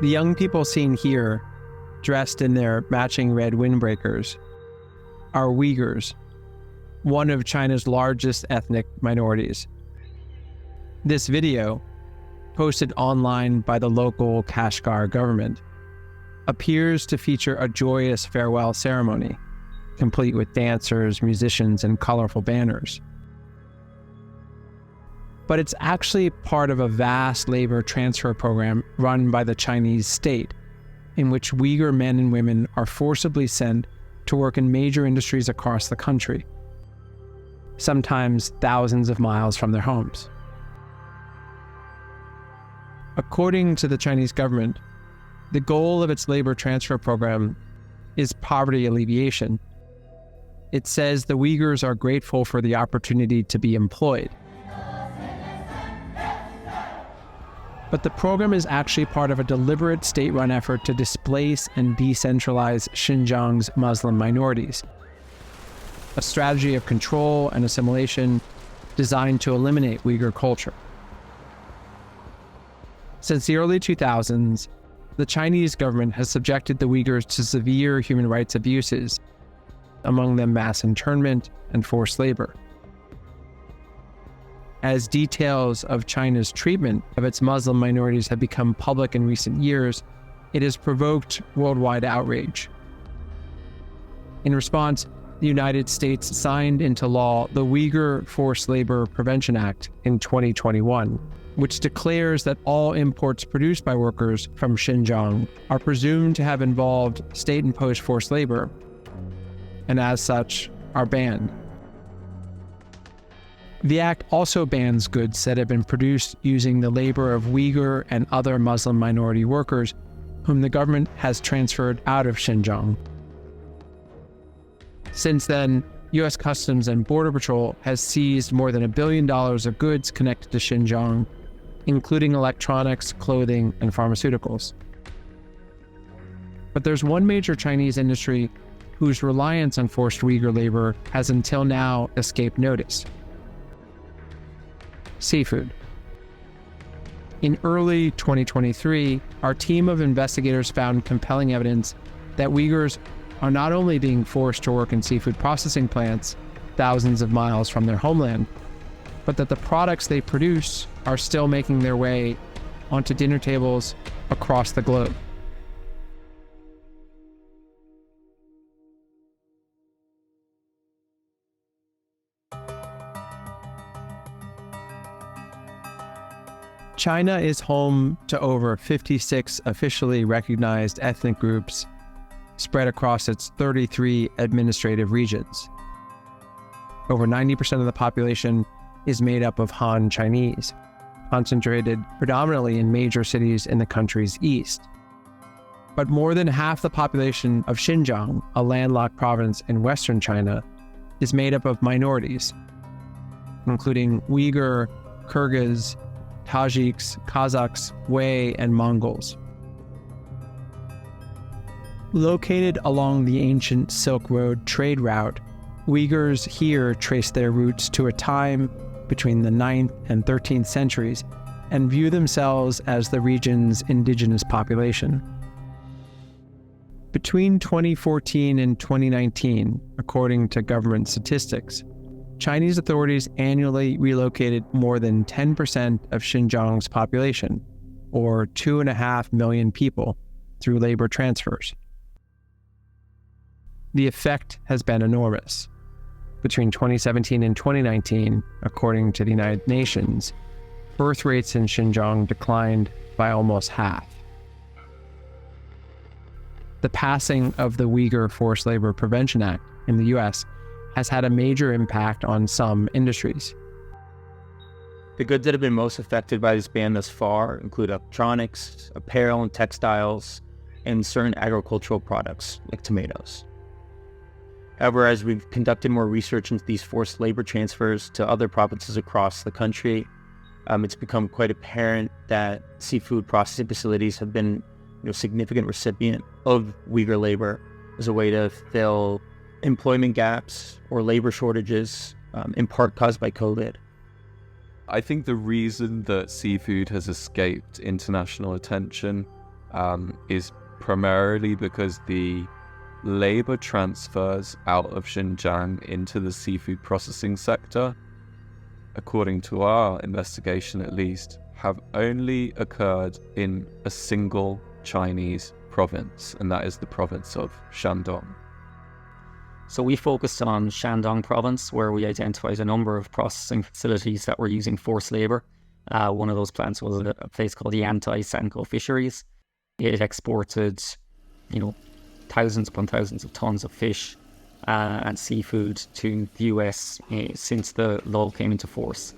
The young people seen here, dressed in their matching red windbreakers, are Uyghurs, one of China's largest ethnic minorities. This video, posted online by the local Kashgar government, appears to feature a joyous farewell ceremony, complete with dancers, musicians, and colorful banners. But it's actually part of a vast labor transfer program run by the Chinese state, in which Uyghur men and women are forcibly sent to work in major industries across the country, sometimes thousands of miles from their homes. According to the Chinese government, the goal of its labor transfer program is poverty alleviation. It says the Uyghurs are grateful for the opportunity to be employed. But the program is actually part of a deliberate state-run effort to displace and decentralize Xinjiang's Muslim minorities, a strategy of control and assimilation designed to eliminate Uyghur culture. Since the early 2000s, the Chinese government has subjected the Uyghurs to severe human rights abuses, among them mass internment and forced labor. As details of China's treatment of its Muslim minorities have become public in recent years, it has provoked worldwide outrage. In response, the United States signed into law the Uyghur Forced Labor Prevention Act in 2021, which declares that all imports produced by workers from Xinjiang are presumed to have involved state-imposed forced labor, and as such, are banned. The act also bans goods that have been produced using the labor of Uyghur and other Muslim minority workers whom the government has transferred out of Xinjiang. Since then, U.S. Customs and Border Patrol has seized more than $1 billion of goods connected to Xinjiang, including electronics, clothing, and pharmaceuticals. But there's one major Chinese industry whose reliance on forced Uyghur labor has until now escaped notice: seafood. In early 2023, our team of investigators found compelling evidence that Uyghurs are not only being forced to work in seafood processing plants thousands of miles from their homeland, but that the products they produce are still making their way onto dinner tables across the globe. China is home to over 56 officially recognized ethnic groups spread across its 33 administrative regions. Over 90% of the population is made up of Han Chinese, concentrated predominantly in major cities in the country's east. But more than half the population of Xinjiang, a landlocked province in western China, is made up of minorities, including Uyghur, Kyrgyz, Tajiks, Kazakhs, Hui, and Mongols. Located along the ancient Silk Road trade route, Uyghurs here trace their roots to a time between the 9th and 13th centuries and view themselves as the region's indigenous population. Between 2014 and 2019, according to government statistics, Chinese authorities annually relocated more than 10% of Xinjiang's population, or 2.5 million people, through labor transfers. The effect has been enormous. Between 2017 and 2019, according to the United Nations, birth rates in Xinjiang declined by almost half. The passing of the Uyghur Forced Labor Prevention Act in the U.S. has had a major impact on some industries. The goods that have been most affected by this ban thus far include electronics, apparel and textiles, and certain agricultural products like tomatoes. However, as we've conducted more research into these forced labor transfers to other provinces across the country, it's become quite apparent that seafood processing facilities have been a significant recipient of Uyghur labor as a way to fill employment gaps or labor shortages, in part caused by COVID. I think the reason that seafood has escaped international attention is primarily because the labor transfers out of Xinjiang into the seafood processing sector, according to our investigation at least, have only occurred in a single Chinese province, and that is the province of Shandong. So we focused on Shandong province, where we identified a number of processing facilities that were using forced labor. One of those plants was a place called the Anti-Sanko Fisheries. It exported, thousands upon thousands of tons of fish and seafood to the US since the law came into force.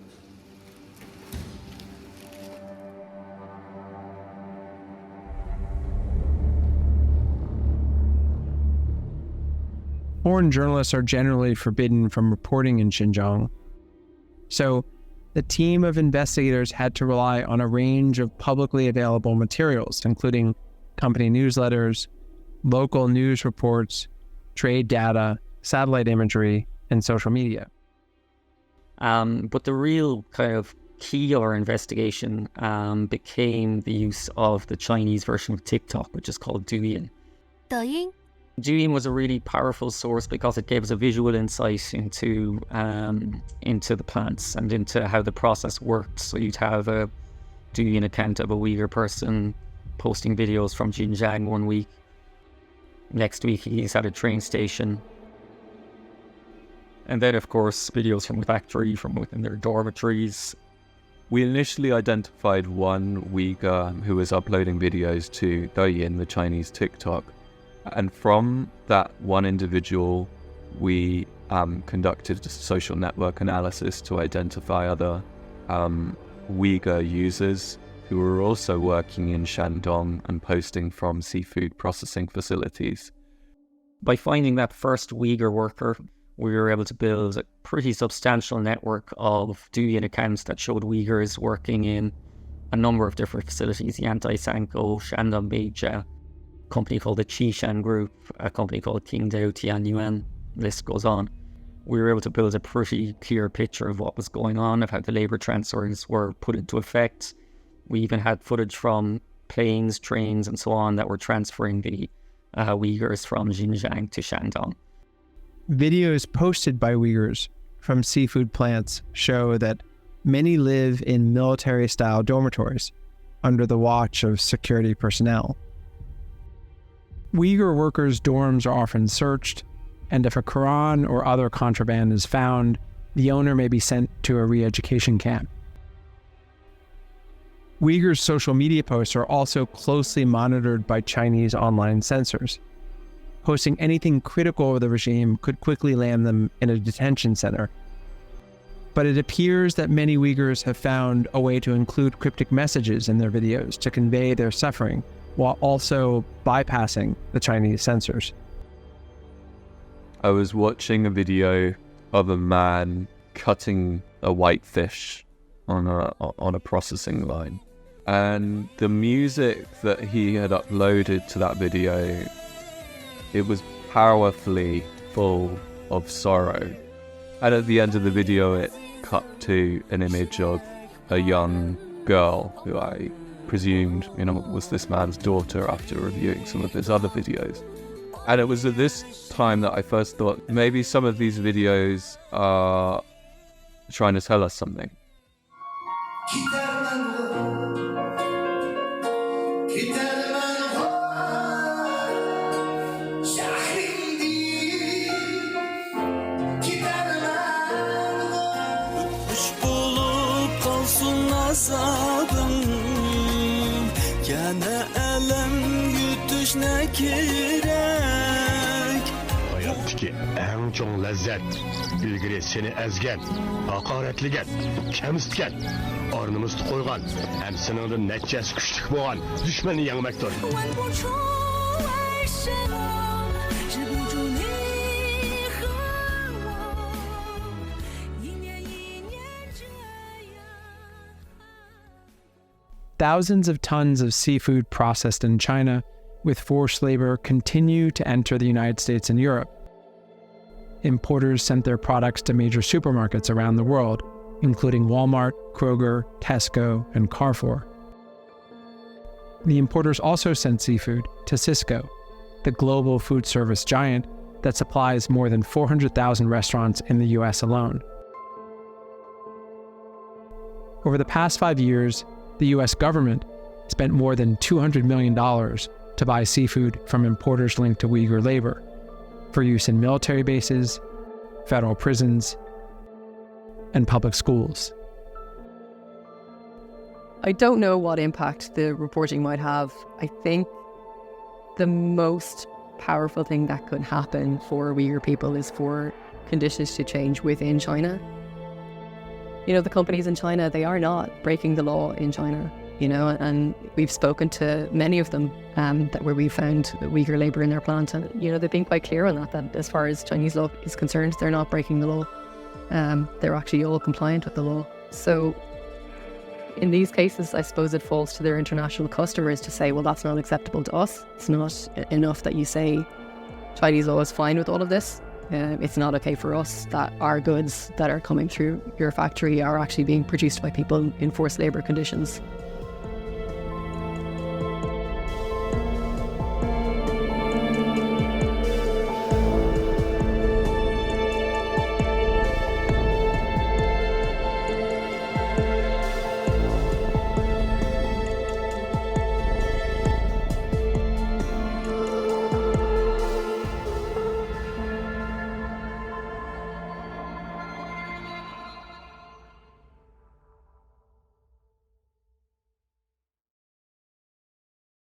Foreign journalists are generally forbidden from reporting in Xinjiang. So the team of investigators had to rely on a range of publicly available materials, including company newsletters, local news reports, trade data, satellite imagery, and social media. But the real kind of key of our investigation became the use of the Chinese version of TikTok, which is called Douyin. Douyin was a really powerful source because it gave us a visual insight into the plants and into how the process worked. So you'd have a Douyin account of a Uyghur person posting videos from Xinjiang one week. Next week he's at a train station. And then, of course, videos from the factory, from within their dormitories. We initially identified one Uyghur who was uploading videos to Douyin, the Chinese TikTok. And from that one individual, we conducted a social network analysis to identify other Uyghur users who were also working in Shandong and posting from seafood processing facilities. By finding that first Uyghur worker, we were able to build a pretty substantial network of Douyin accounts that showed Uyghurs working in a number of different facilities: the Anti-Sanko, Shandong Beijia, a company called the Qishan Group, a company called Qingdao Tianyuan, list goes on. We were able to build a pretty clear picture of what was going on, of how the labour transfers were put into effect. We even had footage from planes, trains and so on that were transferring the Uyghurs from Xinjiang to Shandong. Videos posted by Uyghurs from seafood plants show that many live in military-style dormitories under the watch of security personnel. Uyghur workers' dorms are often searched, and if a Quran or other contraband is found, the owner may be sent to a re-education camp. Uyghurs' social media posts are also closely monitored by Chinese online censors. Posting anything critical of the regime could quickly land them in a detention center. But it appears that many Uyghurs have found a way to include cryptic messages in their videos to convey their suffering, while also bypassing the Chinese censors. I was watching a video of a man cutting a whitefish on a processing line. And the music that he had uploaded to that video, it was powerfully full of sorrow. And at the end of the video, it cut to an image of a young girl who I presumed, was this man's daughter after reviewing some of his other videos. And it was at this time that I first thought maybe some of these videos are trying to tell us something. Hayattaki en çok lezzet, ilgili seni ezgen, hakaretligen, kemistgen, ornumuzda koygan, hem senin neçesi küçük boğan, düşmanı yenmektir. Thousands of tons of seafood processed in China with forced labor continue to enter the United States and Europe. Importers sent their products to major supermarkets around the world, including Walmart, Kroger, Tesco, and Carrefour. The importers also send seafood to Cisco, the global food service giant that supplies more than 400,000 restaurants in the US alone. Over the past 5 years, the US government spent more than $200 million to buy seafood from importers linked to Uyghur labor for use in military bases, federal prisons, and public schools. I don't know what impact the reporting might have. I think the most powerful thing that could happen for Uyghur people is for conditions to change within China. You know, the companies in China, they are not breaking the law in China, you know, and we've spoken to many of them where we found Uyghur labour in their plant, and, you know, they've been quite clear on that as far as Chinese law is concerned, they're not breaking the law. They're actually all compliant with the law. So in these cases, I suppose it falls to their international customers to say, well, that's not acceptable to us. It's not enough that you say Chinese law is fine with all of this. It's not okay for us that our goods that are coming through your factory are actually being produced by people in forced labour conditions.